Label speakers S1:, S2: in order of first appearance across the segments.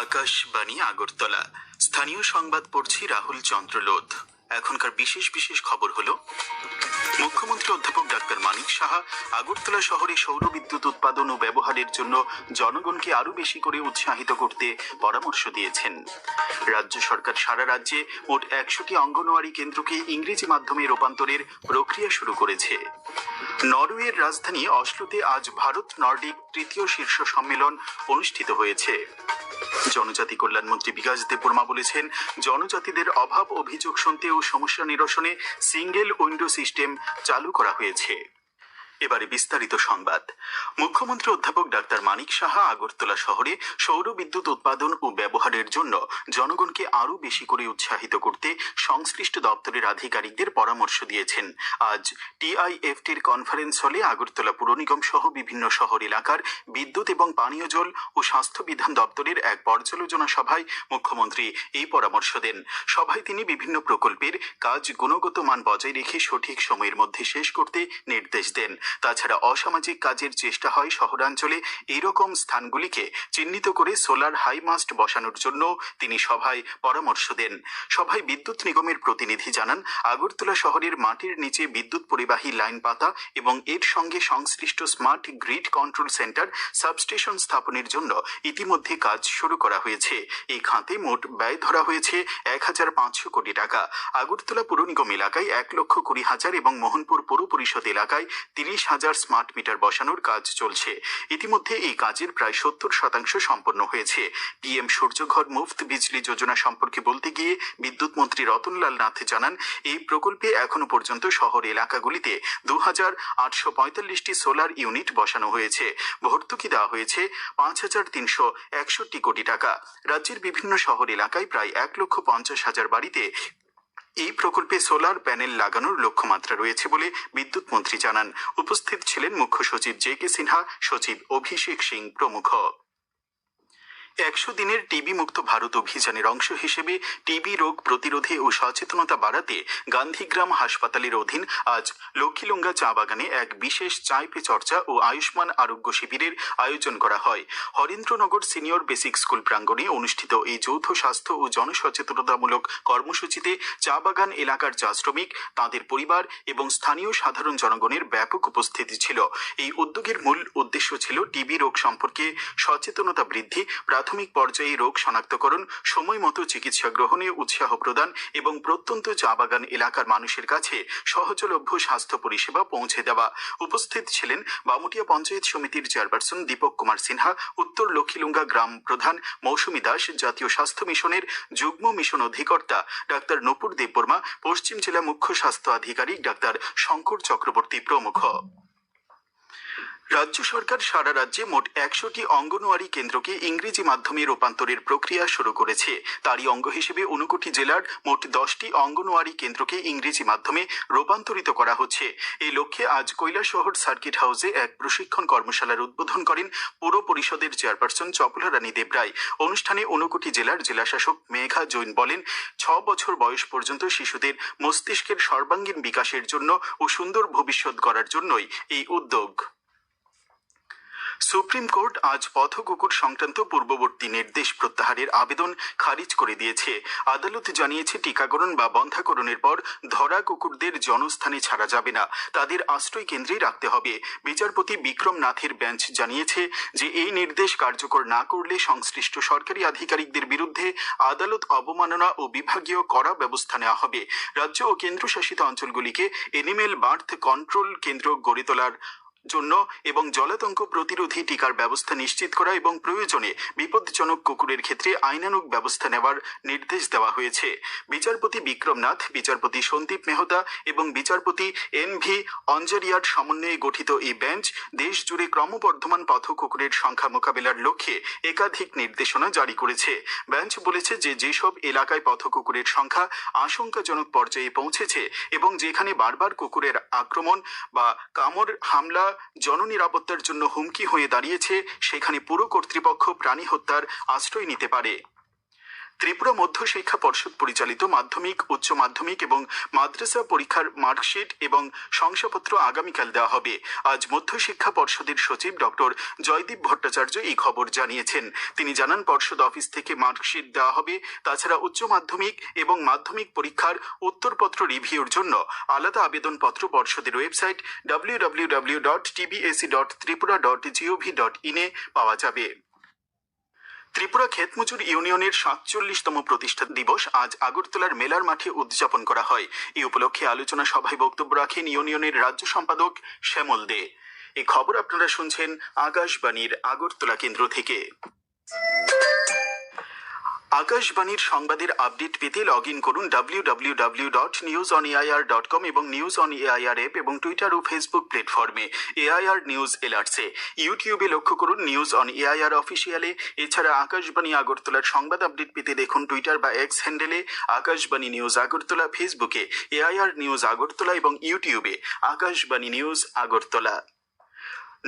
S1: আকাশবাণী আগরতলা। স্থানীয় সংবাদ পড়ছি রাহুল চন্দ্রলোধ। এখনকার বিশেষ বিশেষ খবর হলো, মুখ্যমন্ত্রী অধ্যাপক ডাক্তার মানিক সাহা আগরতলা শহরে সৌর বিদ্যুৎ উৎপাদন ও ব্যবহারের জন্য জনগণকে আরো বেশি করে উৎসাহিত করতে পরামর্শ দিয়েছেন। রাজ্য সরকার সারা রাজ্যে মোট 100টি অঙ্গনওয়াড়ি কেন্দ্রকে ইংরেজি মাধ্যমে রূপান্তরের প্রক্রিয়া শুরু করেছে। নরওয়ের রাজধানী অসলোতে আজ ভারত নর্ডিক তৃতীয় শীর্ষ সম্মেলন অনুষ্ঠিত হয়েছে। জনজাতি কল্যাণমন্ত্রী বিকাশ দেববর্মা বলেছেন, জনজাতিদের অভাব অভিযোগ শুনতে ও সমস্যা নিরসনে সিঙ্গেল উইন্ডো সিস্টেম চালু করা হয়েছে। এবারে বিস্তারিত সংবাদ। মুখ্যমন্ত্রী অধ্যাপক ডাক্তার মানিক সাহা আগরতলা শহরে সৌর বিদ্যুৎ উৎপাদন ও ব্যবহারের জন্য জনগণকে আরও বেশি করে উৎসাহিত করতে সংশ্লিষ্ট দপ্তরের আধিকারিকদের পরামর্শ দিয়েছেন। আজ টিআইএফটির কনফারেন্স হলে আগরতলা পুর নিগম সহ বিভিন্ন শহর এলাকার বিদ্যুৎ এবং পানীয় জল ও স্বাস্থ্য বিধান দপ্তরের এক পর্যালোচনা সভায় মুখ্যমন্ত্রী এই পরামর্শ দেন। সভায় তিনি বিভিন্ন প্রকল্পের কাজ গুণগত মান বজায় রেখে সঠিক সময়ের মধ্যে শেষ করতে নির্দেশ দেন। তাছাড়া অসামাজিক কাজের চেষ্টা হয় শহরাঞ্চলে এইরকম স্থানগুলিকে চিহ্নিত করে সোলার হাই মাস্ট বসানোর জন্য তিনি সভায় পরামর্শ দেন। সভায় বিদ্যুৎ নিগমের প্রতিনিধি জানান, আগরতলা শহরের মাটির নিচে বিদ্যুৎ পরিবাহী লাইন পাতা এবং এর সঙ্গে সংশ্লিষ্ট smart grid control centre substation স্থাপনের জন্য ইতিমধ্যে কাজ শুরু করা হয়েছে। এই খাতে মোট ব্যয় ধরা হয়েছে 1,500 কোটি টাকা। আগরতলা পুর নিগম এলাকায় 1,20,000 এবং মোহনপুর পৌর পরিষদ এলাকায় 30,000 স্মার্ট মিটার বসানোর কাজ চলছে। ইতিমধ্যে এই কাজের প্রায় 70% সম্পন্ন হয়েছে। পিএম সূর্যঘর মুফত বিজলি যোজনা সম্পর্কে বলতে গিয়ে বিদ্যুৎ মন্ত্রী রতনলাল নাথ জানান, এই প্রকল্পে এখনো পর্যন্ত শহর এলাকাগুলিতে 2,845টি সোলার ইউনিট বসানো হয়েছে। ভর্তুকি দেওয়া হয়েছে 5,361 কোটি টাকা। রাজ্যের বিভিন্ন শহর এলাকায় প্রায় 1,50,000 বাড়িতে এই প্রকল্পে সোলার প্যানেল লাগানোর লক্ষ্যমাত্রা রয়েছে বলে বিদ্যুৎ মন্ত্রী জানান। উপস্থিত ছিলেন মুখ্য সচিব জে.কে. সিনহা, সচিব অভিষেক সিং প্রমুখ। 100 দিনের টিবি মুক্ত ভারত অভিযানের অংশ হিসেবে টিবি রোগ প্রতিরোধে ও সচেতনতা বাড়াতে গান্ধীগ্রাম হাসপাতালের অধীন আজ লক্ষ্মীলুঙ্গা চা বাগানে এক বিশেষ চায় পে চর্চা ও আয়ুষ্মান আরোগ্য শিবিরের আয়োজন করা হয়। হরেন্দ্রনগর সিনিয়র বেসিক স্কুল প্রাঙ্গণে অনুষ্ঠিত এই যৌথ স্বাস্থ্য ও জনসচেতনতামূলক কর্মসূচিতে চা বাগান এলাকার চা শ্রমিক, তাঁদের পরিবার এবং স্থানীয় সাধারণ জনগণের ব্যাপক উপস্থিতি ছিল। এই উদ্যোগের মূল উদ্দেশ্য ছিল টিবি রোগ সম্পর্কে সচেতনতা বৃদ্ধি, প্রাথমিক পর্যায়ে রোগ শনাক্তকরণ, সময় মতো চিকিৎসা গ্রহণে উৎসাহ প্রদান এবং প্রত্যন্ত চা বাগান এলাকার মানুষের কাছে সহজলভ্য স্বাস্থ্য পরিষেবা পৌঁছে দেওয়া। উপস্থিত ছিলেন বামুটিয়া পঞ্চায়েত সমিতির চেয়ারপারসন দীপক কুমার সিনহা, উত্তর লক্ষ্মীলুঙ্গা গ্রাম প্রধান মৌসুমী দাস, জাতীয় স্বাস্থ্য মিশনের যুগ্ম মিশন অধিকর্তা ডাক্তার নূপুর দেববর্মা, পশ্চিম জেলা মুখ্য স্বাস্থ্য আধিকারিক ডাক্তার শঙ্কর চক্রবর্তী প্রমুখ। রাজ্য সরকার সারা রাজ্যে মোট 100টি অঙ্গনওয়াড়ি কেন্দ্রকে ইংরেজি মাধ্যমে রূপান্তরের প্রক্রিয়া শুরু করেছে। তারই অঙ্গ হিসেবে 59 জেলার মোট 10টি অঙ্গনওয়াড়ি কেন্দ্রকে ইংরেজি মাধ্যমে রূপান্তরিত করা হচ্ছে। এই লক্ষ্যে আজ কৈলাসহর সার্কিট হাউসে এক প্রশিক্ষণ কর্মশালার উদ্বোধন করেন পুর পরিষদের চেয়ারপারসন চপলা রানী দেবরায়। অনুষ্ঠানে 59 জেলার জেলাশাসক মেঘা জৈন বলেন, 6 বছর বয়স পর্যন্ত শিশুদের মস্তিষ্কের সর্বাঙ্গীন বিকাশের জন্য ও সুন্দর ভবিষ্যৎ গড়ার জন্যই এই উদ্যোগ। সুপ্রিম কোর্ট আজ পথ কুকুর সংক্রান্ত পূর্ববর্তী নির্দেশ প্রত্যাহারের আবেদন খারিজ করে দিয়েছে। আদালত জানিয়েছে, টিকাকরণ বা বন্ধ্যাকরণের পর ধরা কুকুরদের জনস্থানে ছাড়া যাবে না, তাদের আশ্রয় কেন্দ্রেই রাখতে হবে। বিচারপতি বিক্রম নাথের বেঞ্চ জানিয়েছে যে এই নির্দেশ কার্যকর না করলে সংশ্লিষ্ট সরকারি আধিকারিকদের বিরুদ্ধে আদালত অবমাননা ও বিভাগীয় কড়া ব্যবস্থা নেওয়া হবে। রাজ্য ও কেন্দ্রশাসিত অঞ্চলগুলিকে এনিমেল বার্থ কন্ট্রোল কেন্দ্র গড়ে তোলার জন্য এবং জলাতঙ্ক প্রতিরোধী টিকার ব্যবস্থা নিশ্চিত করা এবং প্রয়োজনে বিপজ্জনক কুকুরের ক্ষেত্রে আইনানুগ ব্যবস্থা নেওয়ার নির্দেশ দেওয়া হয়েছে। বিচারপতি বিক্রম নাথ, বিচারপতি সন্দীপ মেহতা এবং বিচারপতি এন.ভি. অঞ্জারিয়ার সমন্বয়ে গঠিত এই বেঞ্চ দেশ জুড়ে ক্রমবর্ধমান পথ কুকুরের সংখ্যা মোকাবেলার লক্ষ্যে একাধিক নির্দেশনা জারি করেছে। বেঞ্চ বলেছে যে যেসব এলাকায় পথ কুকুরের সংখ্যা আশঙ্কাজনক পর্যায়ে পৌঁছেছে এবং যেখানে বারবার কুকুরের আক্রমণ বা কামড় হামলা জননিরাপত্তার জন্য হুমকি হয়ে দাঁড়িয়েছে, সেখানে পুর কর্তৃপক্ষ প্রাণী হত্যার আশ্রয় নিতে পারে। ত্রিপুরা মধ্যশিক্ষা পর্ষদ পরিচালিত মাধ্যমিক, উচ্চ মাধ্যমিক এবং মাদ্রাসা পরীক্ষার মার্কশিট এবং শংসাপত্র আগামীকাল দেওয়া হবে। আজ মধ্যশিক্ষা পর্ষদের সচিব ডক্টর জয়দীপ ভট্টাচার্য এই খবর জানিয়েছেন। তিনি জানান, পর্ষদ অফিস থেকে মার্কশিট দেওয়া হবে। তাছাড়া উচ্চ মাধ্যমিক এবং মাধ্যমিক পরীক্ষার উত্তরপত্র রিভিউর জন্য আলাদা আবেদনপত্র পর্ষদের ওয়েবসাইট www.tbac.tripura.gov.in এ পাওয়া যাবে। ত্রিপুরা ক্ষেতমজুর ইউনিয়নের ৪৭তম প্রতিষ্ঠা দিবস আজ আগরতলার মেলার মাঠে উদযাপন করা হয়। এই উপলক্ষে আলোচনা সভায় বক্তব্য রাখেন ইউনিয়নের রাজ্য সম্পাদক শ্যামল দে। এই খবর আপনারা শুনছেন আকাশবাণীর আগরতলা কেন্দ্র থেকে। আকাশবাণীর সংবাদের আপডেট পেতে লগ ইন করুন www.newsonair.com এবং নিউজ অন এআইআর অ্যাপ এবং টুইটার ও ফেসবুক প্ল্যাটফর্মে এআইআর নিউজ এলার্টসে। ইউটিউবে লক্ষ্য করুন নিউজ অন এআইআর অফিসিয়ালে। এছাড়া আকাশবাণী আগরতলার সংবাদ আপডেট পেতে দেখুন টুইটার বা এক্স হ্যান্ডেলে আকাশবাণী নিউজ আগরতলা, ফেসবুকে এআইআর নিউজ আগরতলা এবং ইউটিউবে আকাশবাণী নিউজ আগরতলা।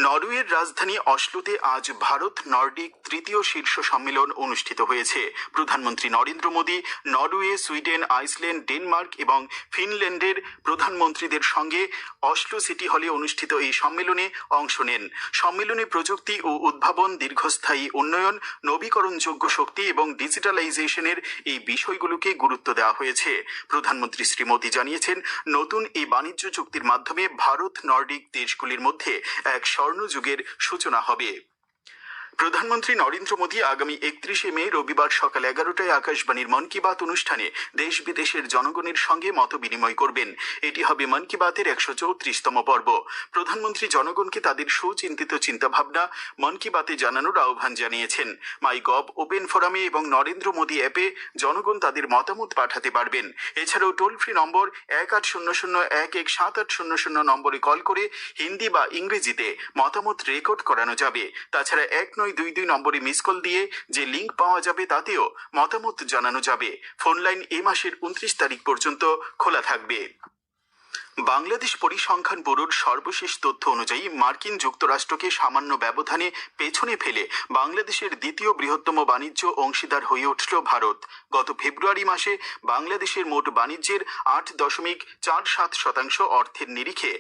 S1: নরওয়ের রাজধানী অসলোতে আজ ভারত নর্ডিক তৃতীয় শীর্ষ সম্মেলন অনুষ্ঠিত হয়েছে। প্রধানমন্ত্রী Narendra Modi Norway, Sweden, Iceland, Denmark এবং ফিনল্যান্ডের প্রধানমন্ত্রীদের সঙ্গে অসলো সিটি হলে অনুষ্ঠিত এই সম্মেলনে অংশ নেন। সম্মেলনে প্রযুক্তি ও উদ্ভাবন, দীর্ঘস্থায়ী উন্নয়ন, নবীকরণযোগ্য শক্তি এবং ডিজিটালাইজেশনের এই বিষয়গুলোকে গুরুত্ব দেওয়া হয়েছে। প্রধানমন্ত্রী শ্রী মোদী জানিয়েছেন, নতুন এই বাণিজ্য চুক্তির মাধ্যমে ভারত নর্ডিক দেশগুলির মধ্যে এক স্বর্ণযুগের সূচনা হবে। প্রধানমন্ত্রী নরেন্দ্র মোদী আগামী 31শে মে রবিবার সকাল 11টায় আকাশবাণীর মন কি বাত অনুষ্ঠানে দেশ বিদেশের জনগণের সঙ্গে মত বিনিময় করবেন। এটি হবে মন কি বাতের 134তম পর্ব। প্রধানমন্ত্রী জনগণকে তাদের সুচিন্তিত চিন্তাভাবনা মন কি বাতে জানানোর আহ্বান জানিয়েছেন। মাই গভ ওপেন ফোরামে এবং নরেন্দ্র মোদী অ্যাপে জনগণ তাদের মতামত পাঠাতে পারবেন। এছাড়াও টোল ফ্রি নম্বর 1800117800 নম্বরে কল করে হিন্দি বা ইংরেজিতে মতামত রেকর্ড করানো যাবে। তাছাড়া 1922 নম্বরে মিস কল দিয়ে যে লিঙ্ক পাওয়া যাবে তাতেও মতামত জানানো যাবে। ফোন লাইন এই মাসের 29 তারিখ পর্যন্ত খোলা থাকবে। বাংলাদেশ পরিসংখ্যান ব্যুরোর সর্বশেষ তথ্য অনুযায়ী মার্কিন যুক্তরাষ্ট্রকে সামান্য ব্যবধানে পেছনে ফেলে বাংলাদেশের দ্বিতীয় বৃহত্তম বাণিজ্য অংশীদার হয়ে উঠল ভারত। গত ফেব্রুয়ারি মাসে বাংলাদেশের মোট বাণিজ্যের 8.47% অর্থের নিরিখে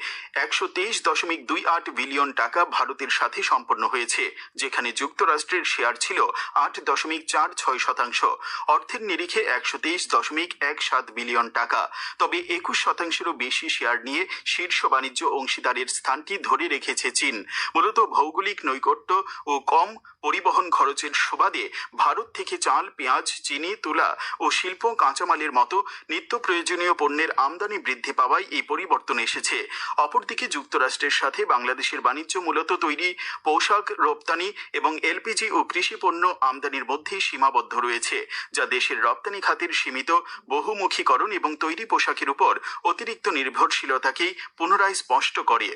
S1: 123.28 বিলিয়ন টাকা ভারতের সাথে সম্পন্ন হয়েছে, যেখানে যুক্তরাষ্ট্রের শেয়ার ছিল 8.46%। অর্থের নিরিখে 123.17 বিলিয়ন টাকা। তবে 21%-এরও বেশি শেয়ার নিয়ে শীর্ষ বাণিজ্য অংশীদারের স্থানটি ধরে রেখেছে চীন। মূলত ভৌগোলিক নৈকট্য ও কম পরিবহন খরচের সুবাদে ভারত থেকে চাল, পেঁয়াজ, চিনি, তুলা ও শিল্প কাঁচামালের মতো নিত্য প্রয়োজনীয় পণ্যের আমদানি বৃদ্ধি পাওয়ায় এই পরিবর্তন এসেছে। অপরদিকে যুক্তরাষ্ট্রের সাথে বাংলাদেশের বাণিজ্য মূলত তৈরি পোশাক রপ্তানি এবং এলপিজি ও কৃষি পণ্য আমদানির মধ্যেই সীমাবদ্ধ রয়েছে, যা দেশের রপ্তানি খাতের সীমিত বহুমুখীকরণ এবং তৈরি পোশাকের উপর অতিরিক্ত নির্ভরশীলতাকেই পুনরায় স্পষ্ট করে।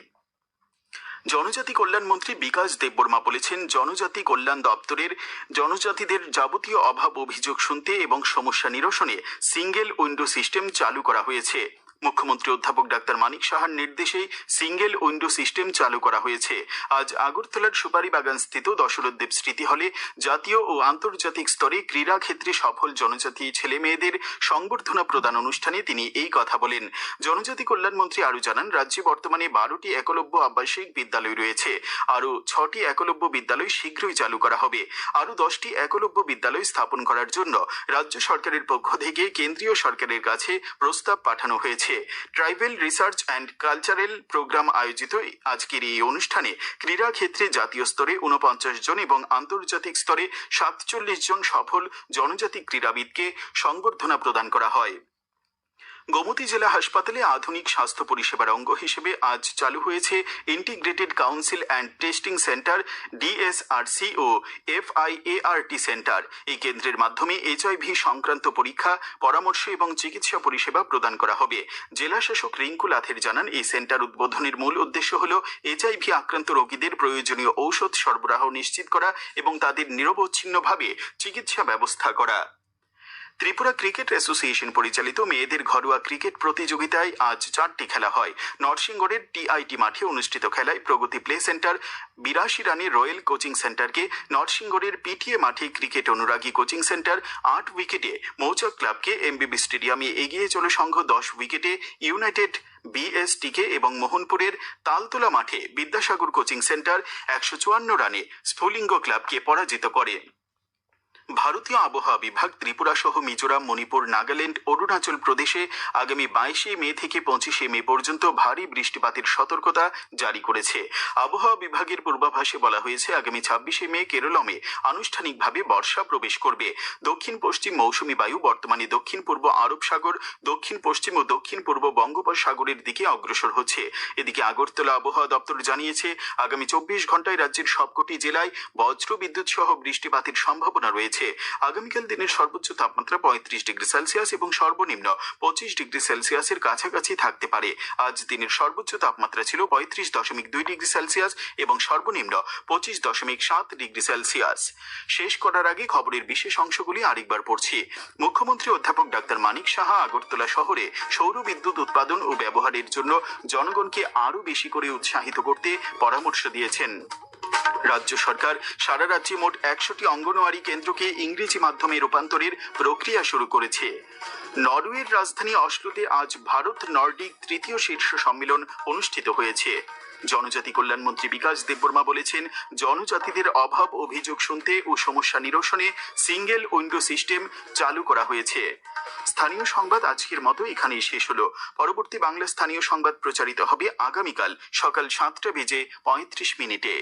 S1: জনজাতি কল্যাণ মন্ত্রী বিকাশ দেববর্মা বলেছেন, জনজাতি কল্যাণ দপ্তরের জনজাতিদের যাবতীয় অভাব অভিযোগ শুনতে এবং সমস্যা নিরসনে সিঙ্গেল উইন্ডো সিস্টেম চালু করা হয়েছে। মুখ্যমন্ত্রী অধ্যাপক ডাক্তার মানিক সাহার নির্দেশেই সিঙ্গেল উইন্ডো সিস্টেম চালু করা হয়েছে। আজ আগরতলার সুপারিবাগান স্থিত দশরথ দেব স্মৃতি হলে জাতীয় ও আন্তর্জাতিক স্তরে ক্রীড়া ক্ষেত্রে সফল জনজাতি ছেলে মেয়েদের সংবর্ধনা প্রদান অনুষ্ঠানে তিনি এই কথা বলেন। জনজাতি কল্যাণ মন্ত্রী আরও জানান, রাজ্যে বর্তমানে 12টি একলব্য আবাসিক বিদ্যালয় রয়েছে। আরও 6টি একলব্য বিদ্যালয় শীঘ্রই চালু করা হবে। আরও 10টি একলব্য বিদ্যালয় স্থাপন করার জন্য রাজ্য সরকারের পক্ষ থেকে কেন্দ্রীয় সরকারের কাছে প্রস্তাব পাঠানো হয়েছে। Tribal research and cultural program আয়োজিত আজকের এই অনুষ্ঠানে ক্রীড়া ক্ষেত্রে জাতীয় স্তরে 49 জন এবং আন্তর্জাতিক স্তরে 47 জন সফল জনজাতি ক্রীড়াবিদকে সংবর্ধনা প্রদান করা হয়। গোমতী জেলা হাসপাতালে আধুনিক স্বাস্থ্য পরিষেবার অঙ্গ হিসেবে আজ চালু হয়েছে integrated council and testing centre DSRC ও এফআইএআরটি সেন্টার। এই কেন্দ্রের মাধ্যমে এইচআইভি সংক্রান্ত পরীক্ষা, পরামর্শ এবং চিকিৎসা পরিষেবা প্রদান করা হবে। জেলা শাসক রিঙ্কু লাথের জানান, এই সেন্টার উদ্বোধনের মূল উদ্দেশ্য হল এইচআইভি আক্রান্ত রোগীদের প্রয়োজনীয় ঔষধ সরবরাহ নিশ্চিত করা এবং তাদের নিরবচ্ছিন্নভাবে চিকিৎসা ব্যবস্থা করা। ত্রিপুরা ক্রিকেট অ্যাসোসিয়েশন পরিচালিত মেয়েদের ঘরোয়া ক্রিকেট প্রতিযোগিতায় আজ 4টি খেলা হয়। নরসিংগড়ের টিআইটি মাঠে অনুষ্ঠিত খেলায় প্রগতি প্লে সেন্টার 82 রানে রয়্যাল কোচিং সেন্টারকে, নরসিংগড়ের পিটিএ মাঠে ক্রিকেট অনুরাগী কোচিং সেন্টার 8 উইকেটে, মৌচাক ক্লাবকে এমবিবি স্টেডিয়ামে এগিয়ে চলে সংঘ 10 উইকেটে, ইউনাইটেড বিএসটিকে এবং মোহনপুরের তালতলা মাঠে বিদ্যাসাগর কোচিং সেন্টার 154 রানে স্ফুলিঙ্গ ক্লাবকে পরাজিত করে। ভারতীয় আবহাওয়া বিভাগ ত্রিপুরা সহ মিজোরাম, মণিপুর, নাগাল্যান্ড, অরুণাচল প্রদেশে আগামী 22 মে থেকে 25 মে পর্যন্ত ভারী বৃষ্টিপাতের সতর্কতা জারি করেছে। আবহাওয়া বিভাগের পূর্বাভাসে বলা হয়েছে, আগামী 26 মে কেরলমে আনুষ্ঠানিকভাবে বর্ষা প্রবেশ করবে। দক্ষিণ পশ্চিম মৌসুমী বায়ু বর্তমানে দক্ষিণ পূর্ব আরব সাগর, দক্ষিণ পশ্চিম ও দক্ষিণ পূর্ব বঙ্গোপসাগরের দিকে অগ্রসর হচ্ছে। এদিকে আগরতলা আবহাওয়া দপ্তর জানিয়েছে, আগামী 24 ঘন্টায় রাজ্যের সবকটি জেলায় বজ্র বিদ্যুৎ সহ বৃষ্টিপাতের সম্ভাবনা রয়েছে। আগামীকাল দিনের সর্বোচ্চ তাপমাত্রা 35 ডিগ্রি সেলসিয়াস এবং সর্বনিম্ন 25 ডিগ্রি সেলসিয়াসের কাছাকাছি থাকতে পারে। আজ দিনের সর্বোচ্চ তাপমাত্রা ছিল 35.2 ডিগ্রি সেলসিয়াস এবং সর্বনিম্ন 25.7 ডিগ্রি সেলসিয়াস। শেষ করার আগে খবরের বিশেষ অংশগুলি আরেকবার পড়ছি। মুখ্যমন্ত্রী অধ্যাপক ডাক্তার মানিক সাহা আগরতলা শহরে সৌর বিদ্যুৎ উৎপাদন ও ব্যবহারের জন্য জনগণকে আরও বেশি করে উৎসাহিত করতে পরামর্শ দিয়েছেন। রাজ্য সরকার সারা রাজ্যে মোট 100টি অঙ্গনওয়াড়ি কেন্দ্রকে ইংরেজি মাধ্যমে রূপান্তরের প্রক্রিয়া শুরু করেছে। নরওয়ের রাজধানী অসলোতে আজ ভারত নর্ডিক তৃতীয় শীর্ষ সম্মেলন অনুষ্ঠিত হয়েছে। জনজাতি কল্যাণমন্ত্রী বিকাশ দেববর্মা বলেছেন, জনজাতিদের অভাব অভিযোগ শুনতে ও সমস্যা নিরসনে সিঙ্গেল উইন্ডো সিস্টেম চালু করা হয়েছে। স্থানীয় সংবাদ আজকের মতো এখানেই শেষ হলো। পরবর্তী বাংলা স্থানীয় সংবাদ প্রচারিত হবে আগামীকাল সকাল 7টা বেজে 35 মিনিটে।